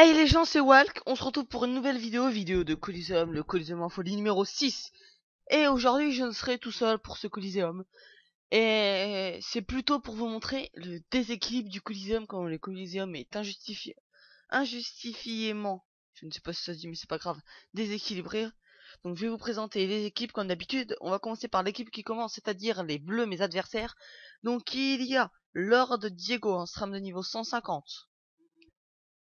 Hey les gens, c'est Walk, on se retrouve pour une nouvelle vidéo de Coliseum, le Coliseum en folie numéro 6. Et aujourd'hui je ne serai tout seul pour ce Coliseum. Et c'est plutôt pour vous montrer le déséquilibre du Coliseum, quand le Coliseum est injustifiément, je ne sais pas si ça se dit mais c'est pas grave, déséquilibré. Donc je vais vous présenter les équipes comme d'habitude. On va commencer par l'équipe qui commence, c'est-à-dire les bleus, mes adversaires. Donc il y a Lord Diego, un SRAM de niveau 150.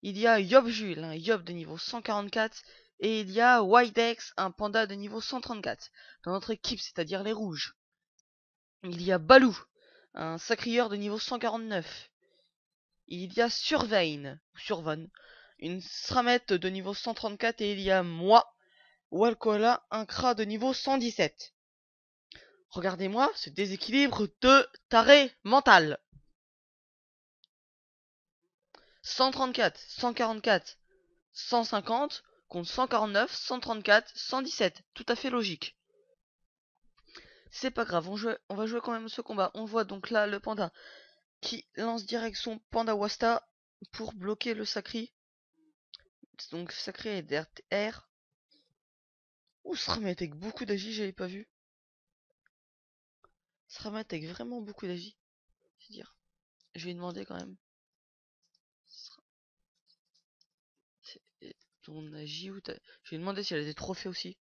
Il y a Yob Jules, un Yob de niveau 144, et il y a Widex, un panda de niveau 134. Dans notre équipe, c'est-à-dire les rouges, il y a Balou, un sacrieur de niveau 149. Il y a Survein, une Sramette de niveau 134, et il y a moi, Walkola, un Kra de niveau 117. Regardez-moi ce déséquilibre de taré mental. 134, 144, 150 contre 149, 134, 117. Tout à fait logique. C'est pas grave, on va jouer quand même ce combat. On voit donc là le panda qui lance direct son panda Wasta pour bloquer le sacré. Donc sacré est d'R. Ouh, se remettre avec beaucoup d'agi, j'avais pas vu. Se remettre avec vraiment beaucoup d'agi. C'est dire. Je vais lui demander quand même. Ton agi ou ta... Je vais lui demander si elle a des trophées aussi.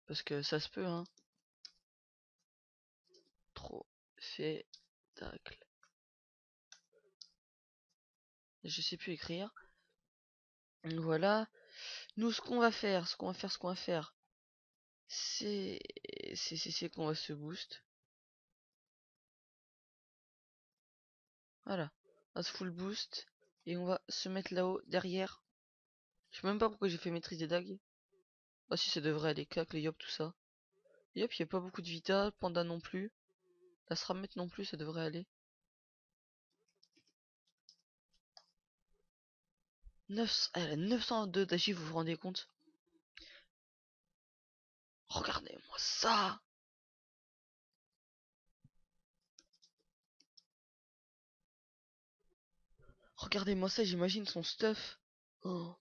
Parce que ça se peut, hein. Trophée tacle. Je sais plus écrire. Donc voilà. Nous, ce qu'on va faire, c'est qu'on va se boost. Voilà. On va se full boost. Et on va se mettre là-haut, derrière. Je sais même pas pourquoi j'ai fait maîtrise des dagues. Ah si, ça devrait aller. Cac, les yop, tout ça. Yop, il n'y a pas beaucoup de vita. Panda non plus. La Sramet non plus, ça devrait aller. 9... Elle a 902 d'agi, vous vous rendez compte? Regardez-moi ça! Regardez-moi ça, j'imagine son stuff. Oh.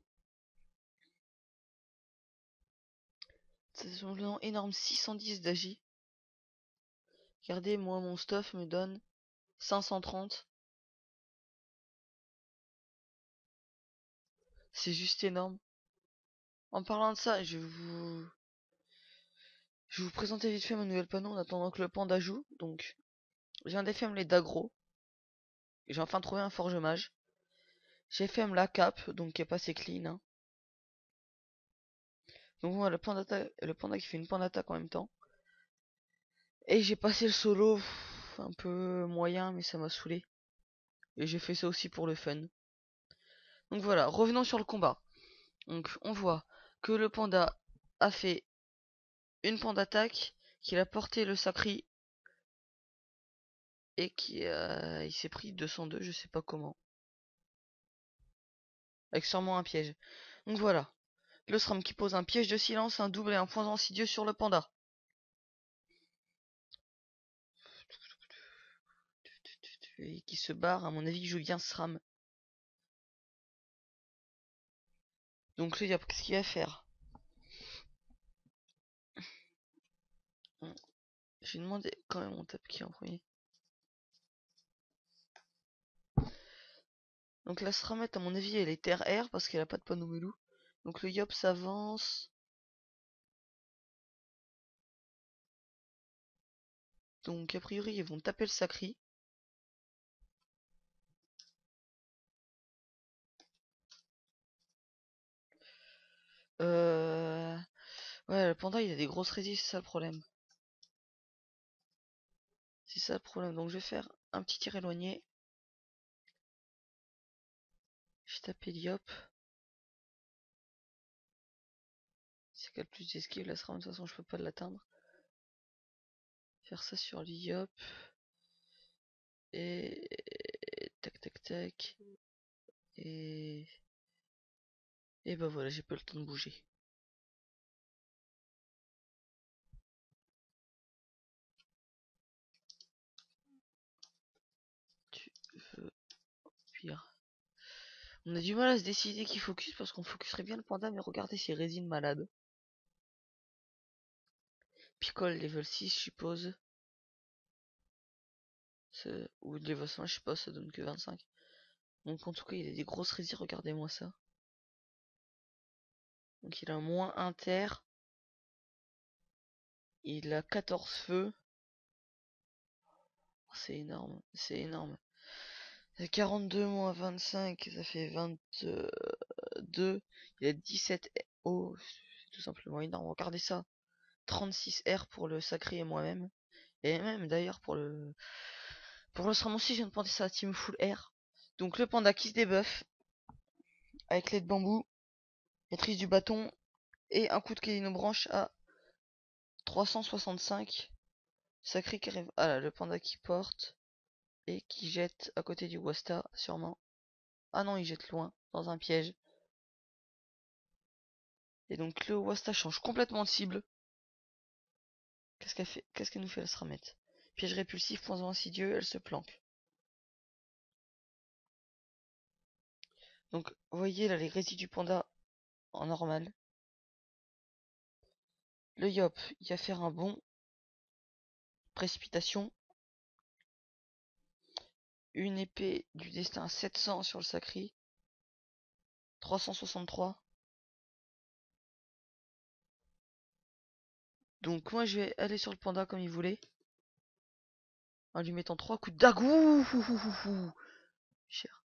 C'est simplement énorme, 610 d'agi. Regardez, moi, mon stuff me donne 530. C'est juste énorme. En parlant de ça, je vais vous présenter vite fait mon nouvel panneau en attendant que le panda joue. Donc, j'ai un DFM les d'aggro. J'ai enfin trouvé un forge mage. J'ai fait la cap, donc qui est pas assez clean. Hein. Donc voilà, le panda qui fait une panda attaque en même temps. Et j'ai passé le solo, un peu moyen, mais ça m'a saoulé. Et j'ai fait ça aussi pour le fun. Donc voilà, revenons sur le combat. Donc on voit que le panda a fait une panda attaque, qu'il a porté le sacri et il s'est pris 202, je sais pas comment. Avec sûrement un piège. Donc voilà. Le SRAM qui pose un piège de silence, un double et un point insidieux sur le panda. Et qui se barre, à mon avis, il joue bien SRAM. Donc là, qu'est-ce qu'il va faire? J'ai demandé quand même on tape qui en premier. Donc la SRAM, à mon avis, elle est terre-air parce qu'elle a pas de panneau melou. Donc le Yop s'avance. Donc a priori, ils vont taper le sacri. Ouais, le panda il a des grosses résistes, c'est ça le problème. C'est ça le problème. Donc je vais faire un petit tir éloigné. Je tape Eliop. C'est qu'elle a plus d'esquive, la SRAM, de toute façon je peux pas l'atteindre. Faire ça sur l'Iop. Et tac tac tac. Et bah voilà, j'ai pas le temps de bouger. Tu veux pire. On a du mal à se décider qui focus parce qu'on focuserait bien le panda, mais regardez ces résines malades. Picole level 6, je suppose. Ou level 5, je sais pas, ça donne que 25. Donc en tout cas, il a des grosses résines, regardez-moi ça. Donc il a moins inter. Il a 14 feux. Oh, c'est énorme, c'est énorme. 42 moins 25, ça fait 22. Il a 17. Oh, c'est tout simplement énorme. Regardez ça. 36 R pour le sacré et moi-même. Et même d'ailleurs pour le SRAM aussi, je viens de penser ça, team full R. Donc le panda qui se débuffe avec l'aide de bambou, maîtrise du bâton et un coup de Kelino branche à 365. Sacré qui arrive. Ah là, le panda qui porte et qui jette à côté du Wasta, sûrement. Ah non, il jette loin, dans un piège. Et donc le Wasta change complètement de cible. Qu'est-ce qu'elle fait? Qu'est-ce qu'elle nous fait, la Sramette? Piège répulsif, poison insidieux, elle se planque. Donc, vous voyez là les résidus du panda en normal. Le Yop, il va faire un bond. Précipitation. Une épée du destin 700 sur le sacré. 363. Donc moi je vais aller sur le panda comme il voulait. En lui mettant 3 coups de dague. Cher.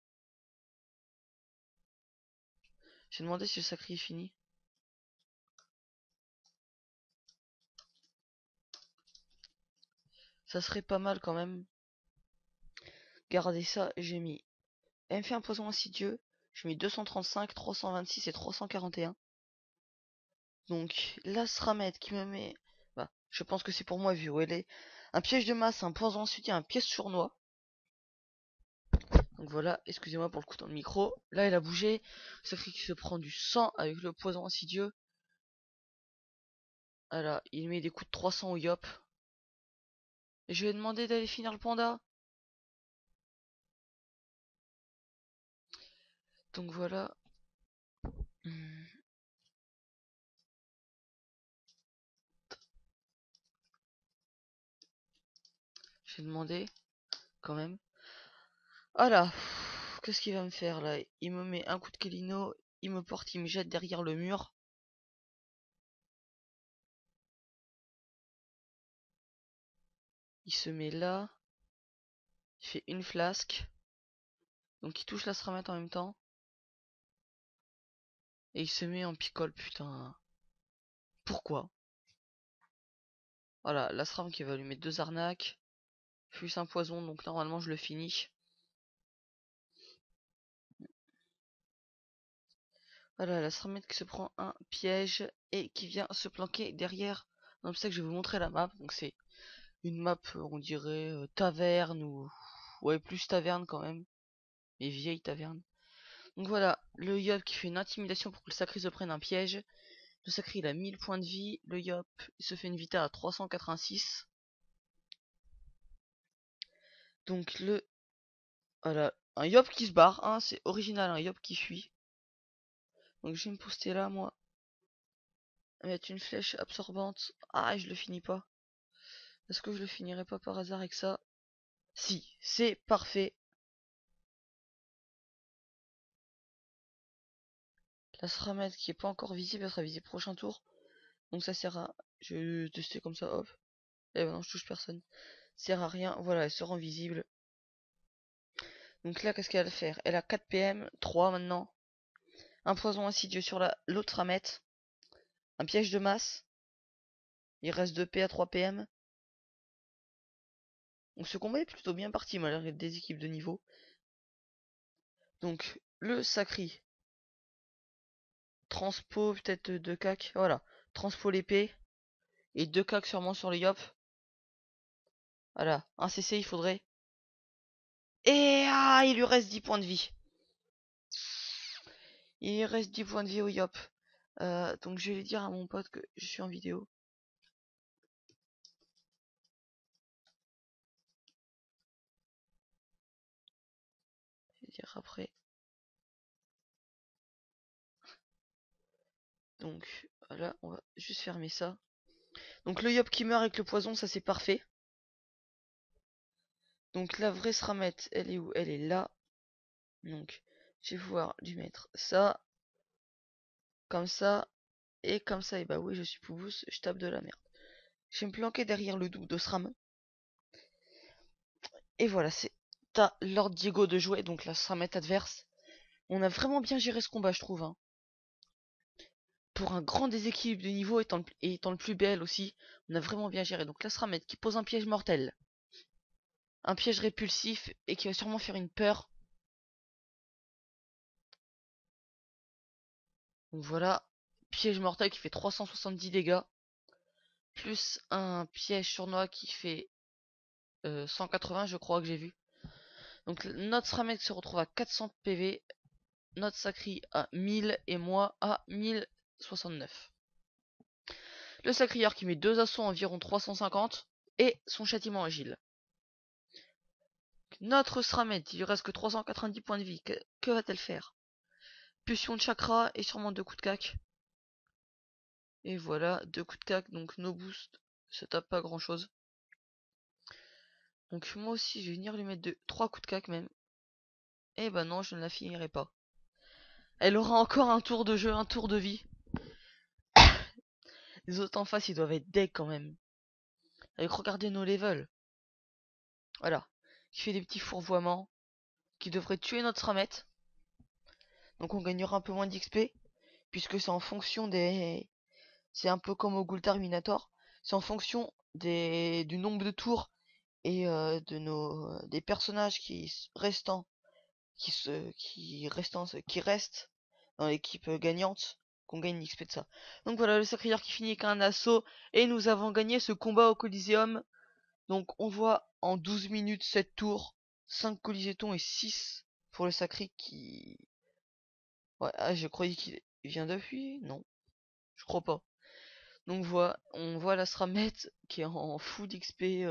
J'ai demandé si le sacré est fini. Ça serait pas mal quand même. Gardez ça, j'ai mis. Elle me fait un poison insidieux. J'ai mis 235, 326 et 341. Donc la Sramet qui me met. Bah, je pense que c'est pour moi vu où elle est. Un piège de masse, un poison insidieux, un piège sournois. Donc voilà, excusez-moi pour le coup dans le micro. Là, elle a bougé. Sacré qui se prend du sang avec le poison insidieux. Voilà, il met des coups de 300 au Yop. Et je vais demander d'aller finir le panda. Donc voilà. Je vais demander quand même. Voilà. Qu'est-ce qu'il va me faire là? Il me met un coup de Kelino. Il me porte, il me jette derrière le mur. Il se met là. Il fait une flasque. Donc il touche la Sramette en même temps. Et il se met en picole, putain. Pourquoi? Voilà, la Sram qui va lui mettre deux arnaques. Plus un poison, donc normalement je le finis. Voilà, la Sramette qui se prend un piège et qui vient se planquer derrière un obstacle. Je vais vous montrer la map. Donc c'est une map, on dirait taverne ou... Ouais, plus taverne quand même. Mais vieille taverne. Donc voilà, le Yop qui fait une intimidation pour que le sacré se prenne un piège. Le sacré il a 1000 points de vie. Le Yop il se fait une vita à 386. Donc le... Voilà, un Yop qui se barre, hein, c'est original, un Yop qui fuit. Donc je vais me poster là moi. Mettre une flèche absorbante. Ah, je le finis pas. Est-ce que je le finirai pas par hasard avec ça? Si, c'est parfait. La Sramet qui est pas encore visible, elle sera visible prochain tour. Donc ça sert à... Je vais tester comme ça, hop. Et ben non, je touche personne. Ça sert à rien, voilà, elle se rend visible. Donc là, qu'est-ce qu'elle va faire? Elle a 4 PM, 3 maintenant. Un poison insidieux sur l'autre Sramet. Un piège de masse. Il reste 2 P à 3 PM. Donc ce combat est plutôt bien parti malgré des équipes de niveau. Donc le Sacri. Transpo, peut-être 2 cac. Voilà. Transpo l'épée. Et 2 cac sûrement sur le Yop. Voilà. Un CC il faudrait. Et ah, il lui reste 10 points de vie. Il lui reste 10 points de vie au Yop. Donc je vais dire à mon pote que je suis en vidéo. Je vais dire après. Donc voilà, on va juste fermer ça. Donc le Yop qui meurt avec le poison, ça c'est parfait. Donc la vraie Sramet, elle est où? Elle est là. Donc je vais pouvoir lui mettre ça, comme ça, et comme ça. Et bah oui, je suis Poubous, je tape de la merde. Je vais me planquer derrière le double de Sram. Et voilà, c'est à Lord Diego de jouer, donc la Sramet adverse. On a vraiment bien géré ce combat, je trouve. Hein. Pour un grand déséquilibre de niveau étant le plus belle aussi, on a vraiment bien géré. Donc la Sramet qui pose un piège mortel. Un piège répulsif et qui va sûrement faire une peur. Donc voilà, piège mortel qui fait 370 dégâts. Plus un piège sournois qui fait 180, je crois que j'ai vu. Donc notre Sramet se retrouve à 400 PV. Notre Sacri à 1000 et moi à 1069. Le Sacrieur qui met 2 assauts environ 350 et son châtiment agile. Notre Sramet, il lui reste que 390 points de vie. Que va-t-elle faire? Pulsion de chakra et sûrement 2 coups de cac. Et voilà, 2 coups de cac, donc no boost, ça tape pas grand chose. Donc moi aussi je vais venir lui mettre 3 coups de cac même. Et bah non, je ne la finirai pas. Elle aura encore un tour de jeu, un tour de vie. Les autres en face ils doivent être deck quand même. Avec regardez nos levels. Voilà. Qui fait des petits fourvoiements. Qui devrait tuer notre Sramet. Donc on gagnera un peu moins d'XP. Puisque c'est en fonction des... C'est un peu comme au Ghoul Terminator. C'est en fonction du nombre de tours et des personnages restants qui restent dans l'équipe gagnante qu'on gagne l'XP de ça. Donc voilà, le Sacrieur qui finit avec un assaut et nous avons gagné ce combat au Coliseum. Donc on voit en 12 minutes 7 tours, 5 colisétons et 6 pour le Sacri qui... Ouais, ah, je croyais qu'il vient d'appuyer. Non, je crois pas. Donc voilà, on voit la Sramet qui est en full XP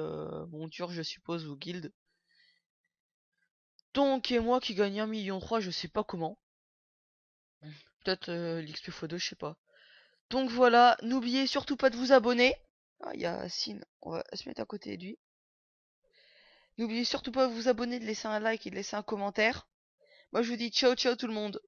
monture je suppose ou guild. Donc et moi qui gagne 1,3 million, je sais pas comment. Peut-être l'XP x2, je sais pas. Donc voilà, n'oubliez surtout pas de vous abonner. Ah, il y a Sin, on va se mettre à côté de lui. N'oubliez surtout pas de vous abonner, de laisser un like et de laisser un commentaire. Moi je vous dis ciao ciao tout le monde.